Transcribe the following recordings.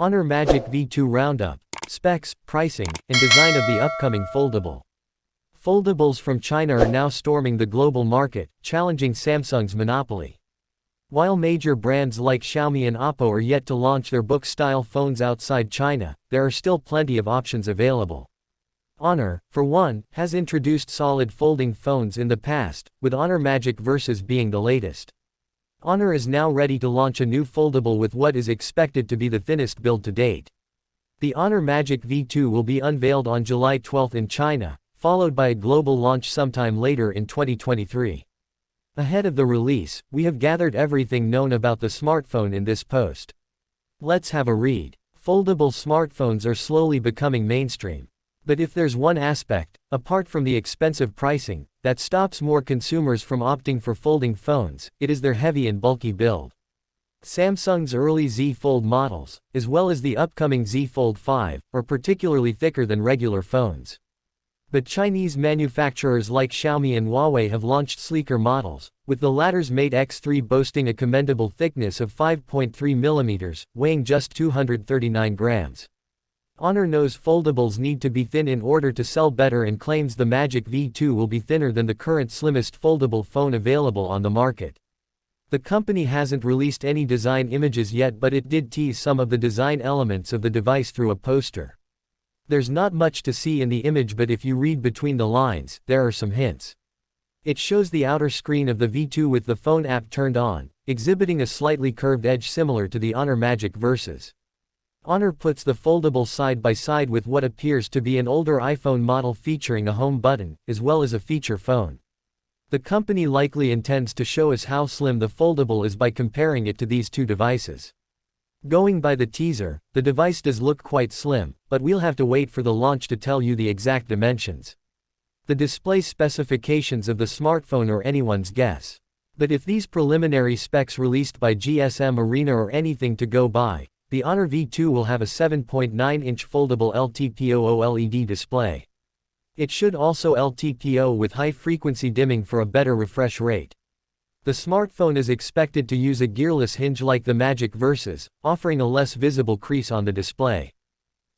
Honor Magic V2 Roundup. Specs, pricing, and design of the upcoming foldable. Foldables from China are now storming the global market, challenging Samsung's monopoly. While major brands like Xiaomi and Oppo are yet to launch their book-style phones outside China, there are still plenty of options available. Honor, for one, has introduced solid folding phones in the past, with Honor Magic Versus being the latest. Honor is now ready to launch a new foldable with what is expected to be the thinnest build to date. The Honor Magic V2 will be unveiled on July 12 in China, followed by a global launch sometime later in 2023. Ahead of the release, we have gathered everything known about the smartphone in this post. Let's have a read. Foldable smartphones are slowly becoming mainstream. But if there's one aspect, apart from the expensive pricing, that stops more consumers from opting for folding phones, it is their heavy and bulky build. Samsung's early Z Fold models, as well as the upcoming Z Fold 5, are particularly thicker than regular phones. But Chinese manufacturers like Xiaomi and Huawei have launched sleeker models, with the latter's Mate X3 boasting a commendable thickness of 5.3 mm, weighing just 239 grams. Honor knows foldables need to be thin in order to sell better and claims the Magic V2 will be thinner than the current slimmest foldable phone available on the market. The company hasn't released any design images yet, but it did tease some of the design elements of the device through a poster. There's not much to see in the image, but if you read between the lines, there are some hints. It shows the outer screen of the V2 with the phone app turned on, exhibiting a slightly curved edge similar to the Honor Magic Versus. Honor puts the foldable side by side with what appears to be an older iPhone model featuring a home button, as well as a feature phone. The company likely intends to show us how slim the foldable is by comparing it to these two devices. Going by the teaser, the device does look quite slim, but we'll have to wait for the launch to tell you the exact dimensions. The display specifications of the smartphone are anyone's guess. But if these preliminary specs released by GSM Arena are anything to go by, the Honor V2 will have a 7.9-inch foldable LTPO OLED display. It should also LTPO with high-frequency dimming for a better refresh rate. The smartphone is expected to use a gearless hinge like the Magic Versus, offering a less visible crease on the display.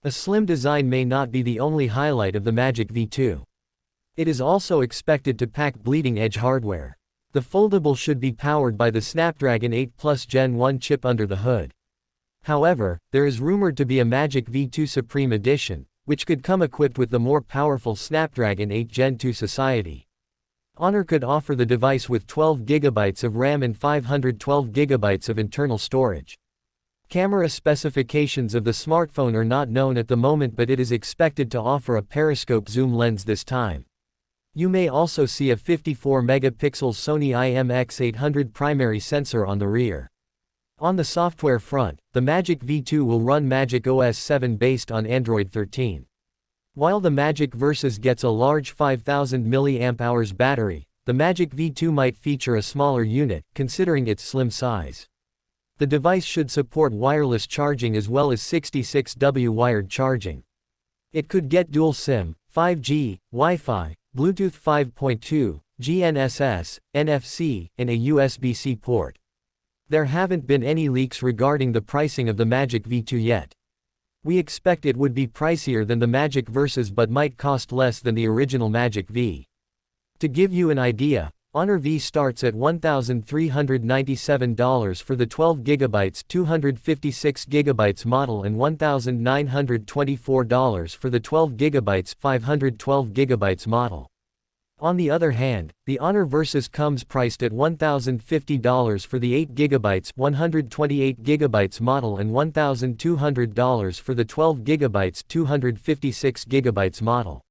A slim design may not be the only highlight of the Magic V2. It is also expected to pack bleeding-edge hardware. The foldable should be powered by the Snapdragon 8 Plus Gen 1 chip under the hood. However, there is rumored to be a Magic V2 Supreme Edition, which could come equipped with the more powerful Snapdragon 8 Gen 2 Society. Honor could offer the device with 12 GB of RAM and 512 GB of internal storage. Camera specifications of the smartphone are not known at the moment, but it is expected to offer a periscope zoom lens this time. You may also see a 54-megapixel Sony IMX800 primary sensor on the rear. On the software front, the Magic V2 will run Magic OS 7 based on Android 13. While the Magic Versus gets a large 5000 mAh battery, the Magic V2 might feature a smaller unit, considering its slim size. The device should support wireless charging as well as 66W wired charging. It could get dual SIM, 5G, Wi-Fi, Bluetooth 5.2, GNSS, NFC, and a USB-C port. There haven't been any leaks regarding the pricing of the Magic V2 yet. We expect it would be pricier than the Magic Versus but might cost less than the original Magic V. To give you an idea, Honor V starts at $1,397 for the 12GB 256GB model and $1,924 for the 12GB 512GB model. On the other hand, the Honor Versus comes priced at $1,050 for the 8GB 128GB model and $1,200 for the 12GB 256GB model.